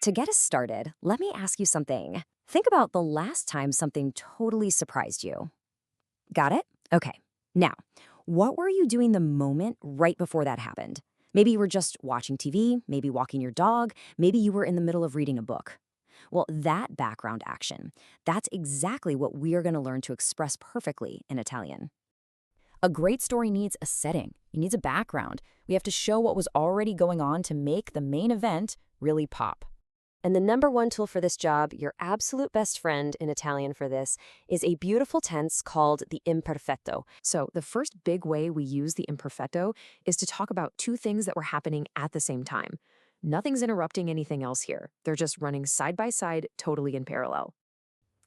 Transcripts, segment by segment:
To get us started, let me ask you something. Think about the last time something totally surprised you. Got it? Okay. Now, what were you doing the moment right before that happened? Maybe you were just watching TV, maybe walking your dog, maybe you were in the middle of reading a book. Well, that background action, that's exactly what we are going to learn to express perfectly in Italian. A great story needs a setting. It needs a background. We have to show what was already going on to make the main event really pop. And the number one tool for this job, your absolute best friend in Italian for this, is a beautiful tense called the imperfetto. So the first big way we use the imperfetto is to talk about two things that were happening at the same time. Nothing's interrupting anything else here. They're just running side by side, totally in parallel.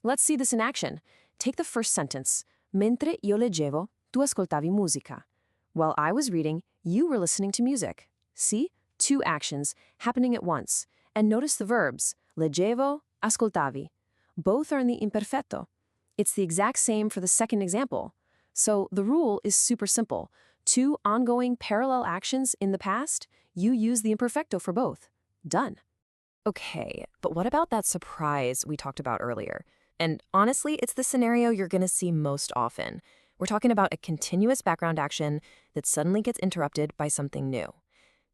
Let's see this in action. Take the first sentence. Mentre io leggevo, tu ascoltavi musica. While I was reading, you were listening to music. See? Two actions happening at once. And notice the verbs, leggevo, ascoltavi. Both are in the imperfetto. It's the exact same for the second example. So the rule is super simple. Two ongoing parallel actions in the past, you use the imperfecto for both. Done. Okay, but what about that surprise we talked about earlier? And honestly, it's the scenario you're going to see most often. We're talking about a continuous background action that suddenly gets interrupted by something new.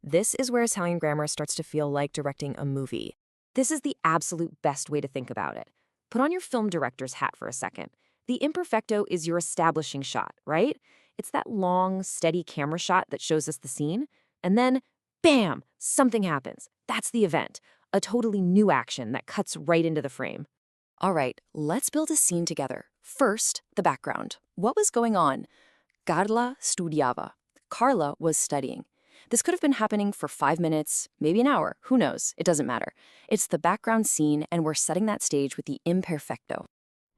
This is where Italian grammar starts to feel like directing a movie. This is the absolute best way to think about it. Put on your film director's hat for a second. The imperfecto is your establishing shot, right? It's that long, steady camera shot that shows us the scene. And then, bam, something happens. That's the event, a totally new action that cuts right into the frame. All right, let's build a scene together. First, the background. What was going on? Carla studiava. Carla was studying. This could have been happening for 5 minutes, maybe an hour, who knows, it doesn't matter. It's the background scene and we're setting that stage with the imperfecto.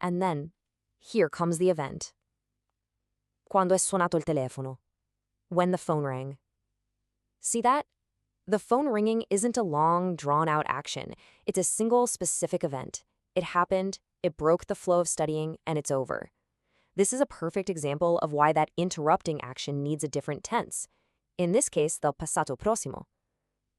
And then, here comes the event. Quando è suonato il telefono. When the phone rang. See that? The phone ringing isn't a long, drawn-out action. It's a single, specific event. It happened, it broke the flow of studying, and it's over. This is a perfect example of why that interrupting action needs a different tense. In this case, the passato prossimo.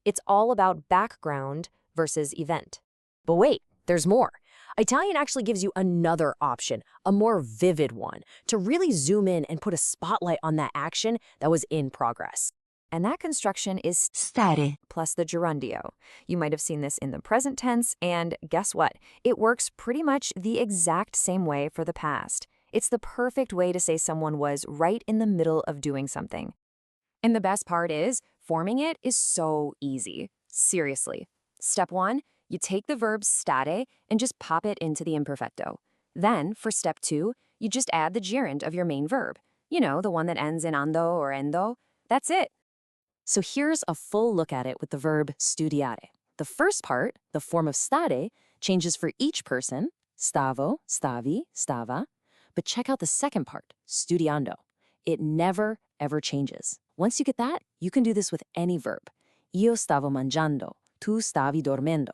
It's all about background versus event. But wait, there's more. Italian actually gives you another option, a more vivid one, to really zoom in and put a spotlight on that action that was in progress. And that construction is stare plus the gerundio. You might have seen this in the present tense, and guess what? It works pretty much the exact same way for the past. It's the perfect way to say someone was right in the middle of doing something. And the best part is, forming it is so easy. Seriously. Step 1, you take the verb stare and just pop it into the imperfecto. Then, for step 2, you just add the gerund of your main verb. You know, the one that ends in ando or endo. That's it. So here's a full look at it with the verb studiare. The first part, the form of stare, changes for each person, stavo, stavi, stava. But check out the second part, studiando. It never, ever changes. Once you get that, you can do this with any verb. Io stavo mangiando, tu stavi dormendo.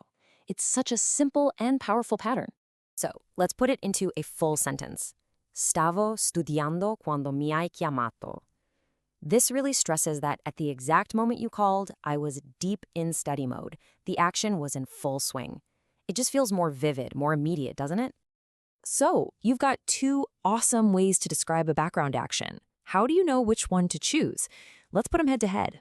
It's such a simple and powerful pattern. So let's put it into a full sentence. Stavo studiando quando mi hai chiamato. This really stresses that at the exact moment you called, I was deep in study mode. The action was in full swing. It just feels more vivid, more immediate, doesn't it? So, you've got two awesome ways to describe a background action. How do you know which one to choose? Let's put them head to head.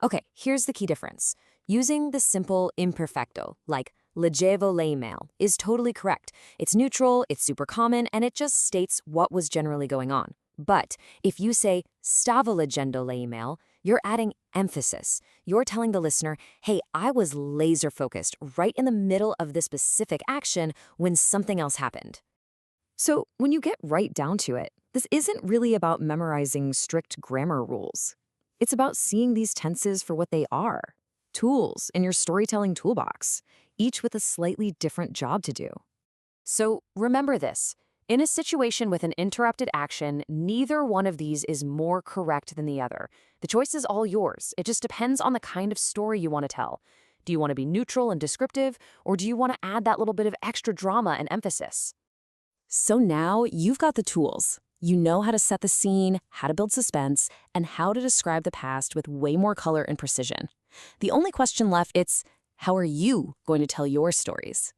Okay, here's the key difference. Using the simple imperfecto, like leggevo l'email, is totally correct. It's neutral, it's super common, and it just states what was generally going on. But if you say stavo leggendo l'email, you're adding emphasis. You're telling the listener, hey, I was laser focused right in the middle of this specific action when something else happened. So when you get right down to it, this isn't really about memorizing strict grammar rules. It's about seeing these tenses for what they are, tools in your storytelling toolbox, each with a slightly different job to do. So remember this. In a situation with an interrupted action, neither one of these is more correct than the other. The choice is all yours. It just depends on the kind of story you want to tell. Do you want to be neutral and descriptive, or do you want to add that little bit of extra drama and emphasis? So now you've got the tools. You know how to set the scene, how to build suspense, and how to describe the past with way more color and precision. The only question left is, How are you going to tell your stories?